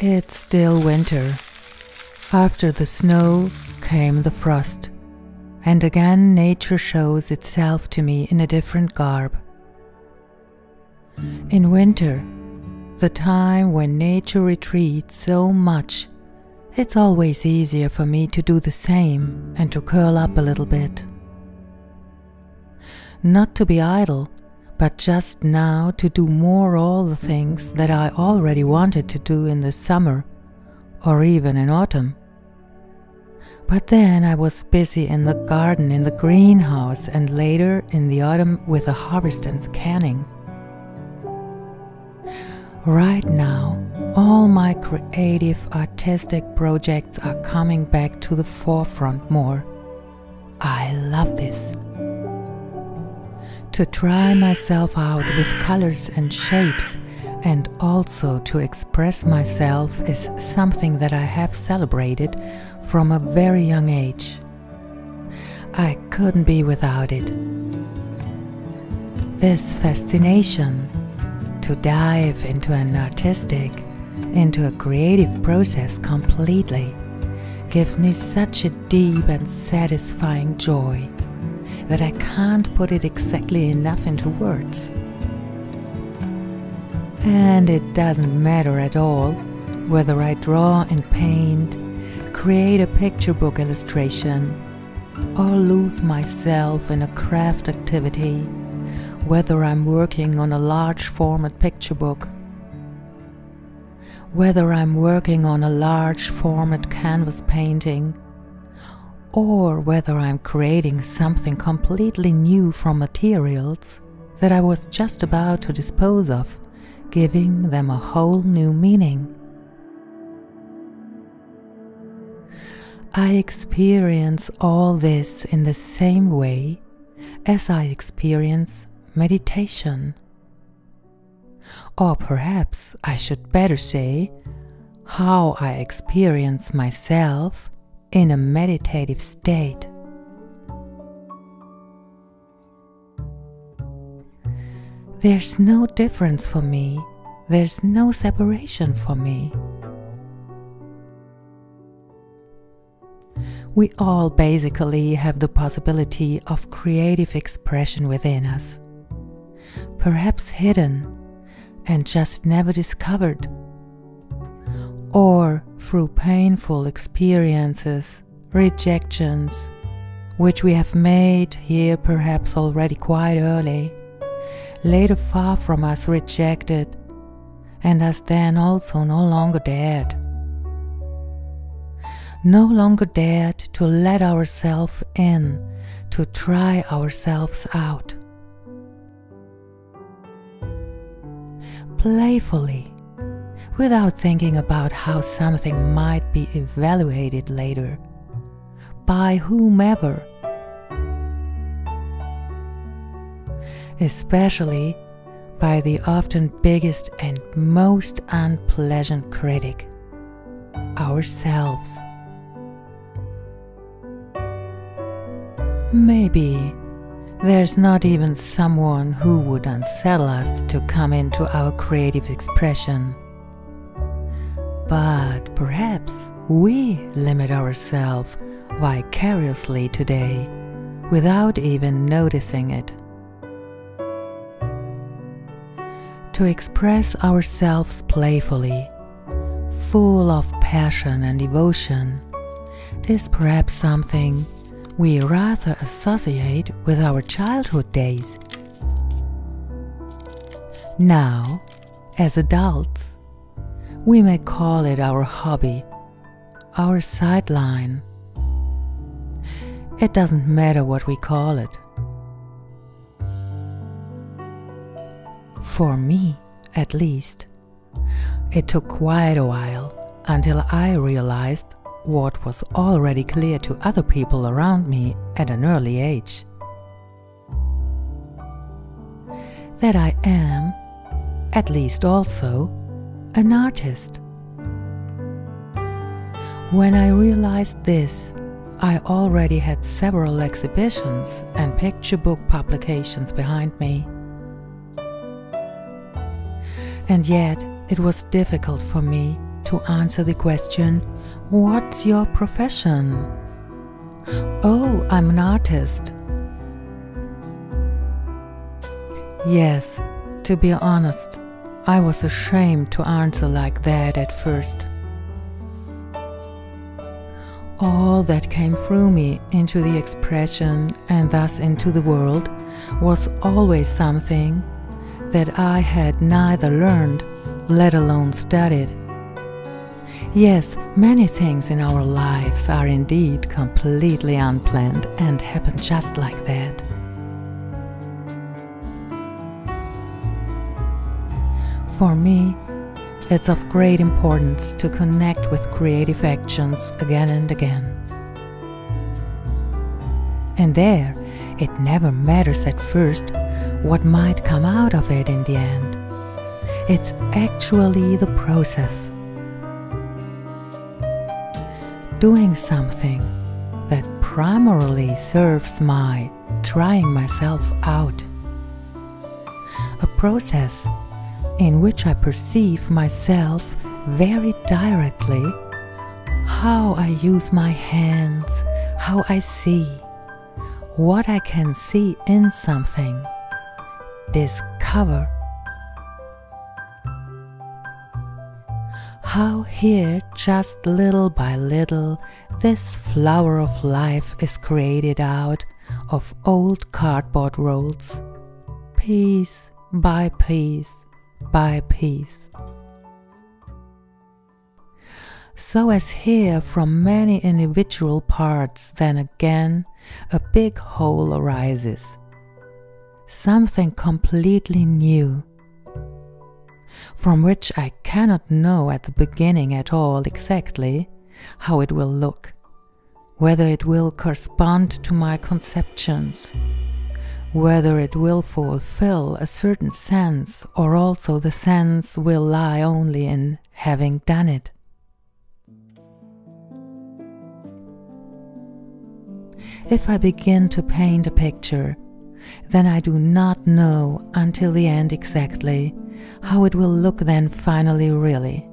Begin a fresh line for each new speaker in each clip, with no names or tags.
It's still winter. After the snow came the frost, and again nature shows itself to me in a different garb. In winter, the time when nature retreats so much, it's always easier for me to do the same and to curl up a little bit. Not to be idle, but just now to do more all the things that I already wanted to do in the summer or even in autumn. But then I was busy in the garden, in the greenhouse, and later in the autumn with the harvest and canning. Right now, all my creative, artistic projects are coming back to the forefront more. I love this. To try myself out with colors and shapes, and also to express myself is something that I have celebrated from a very young age. I couldn't be without it. This fascination to dive into an artistic, into a creative process completely gives me such a deep and satisfying joy that I can't put it exactly enough into words. And it doesn't matter at all whether I draw and paint, create a picture book illustration, or lose myself in a craft activity, whether I'm working on a large format picture book, whether I'm working on a large format canvas painting, or whether I'm creating something completely new from materials that I was just about to dispose of, giving them a whole new meaning. I experience all this in the same way as I experience meditation. Or perhaps I should better say, how I experience myself in a meditative state. There's no difference for me. There's no separation for me. We all basically have the possibility of creative expression within us, perhaps hidden and just never discovered, or through painful experiences, rejections, which we have made here perhaps already quite early, later far from us rejected, and us then also no longer dared. No longer dared to let ourselves in, to try ourselves out. Playfully, without thinking about how something might be evaluated later, by whomever. Especially by the often biggest and most unpleasant critic, ourselves. Maybe there's not even someone who would unsettle us to come into our creative expression. But perhaps we limit ourselves vicariously today without even noticing it. To express ourselves playfully, full of passion and devotion, is perhaps something we rather associate with our childhood days. Now, as adults, we may call it our hobby, our sideline. It doesn't matter what we call it. For me, at least, it took quite a while until I realized what was already clear to other people around me at an early age. That I am, at least also, an artist. When I realized this, I already had several exhibitions and picture book publications behind me. And yet it was difficult for me to answer the question, "What's your profession?" "Oh, I'm an artist." Yes, to be honest, I was ashamed to answer like that at first. All that came through me into the expression and thus into the world was always something that I had neither learned, let alone studied. Yes, many things in our lives are indeed completely unplanned and happen just like that. For me, it's of great importance to connect with creative actions again and again. And there, it never matters at first what might come out of it in the end. It's actually the process. Doing something that primarily serves my trying myself out. A process in which I perceive myself very directly, how I use my hands, how I see, what I can see in something, discover. How here, just little by little, this flower of life is created out of old cardboard rolls, piece by piece by piece. So as here from many individual parts, then again a big whole arises, something completely new, from which I cannot know at the beginning at all exactly how it will look, whether it will correspond to my conceptions, whether it will fulfill a certain sense, or also the sense will lie only in having done it. If I begin to paint a picture, then I do not know until the end exactly how it will look then finally really.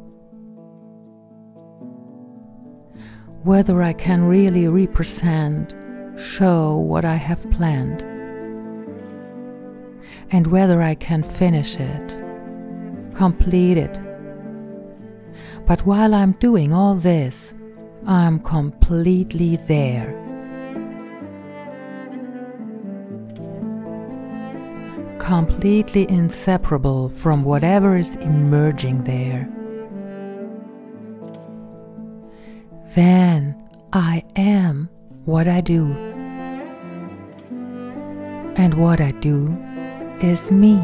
Whether I can really represent, show what I have planned, and whether I can finish it, complete it. But while I'm doing all this, I'm completely there. Completely inseparable from whatever is emerging there. Then I am what I do. And what I do is me.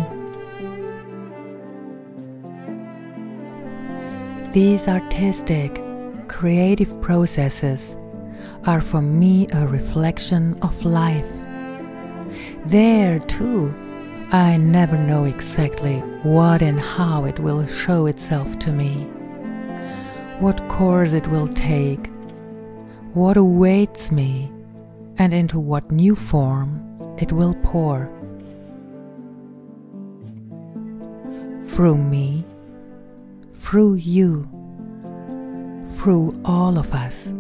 These artistic, creative processes are for me a reflection of life. There too, I never know exactly what and how it will show itself to me, what course it will take, what awaits me, and into what new form it will pour. Through me, through you, through all of us.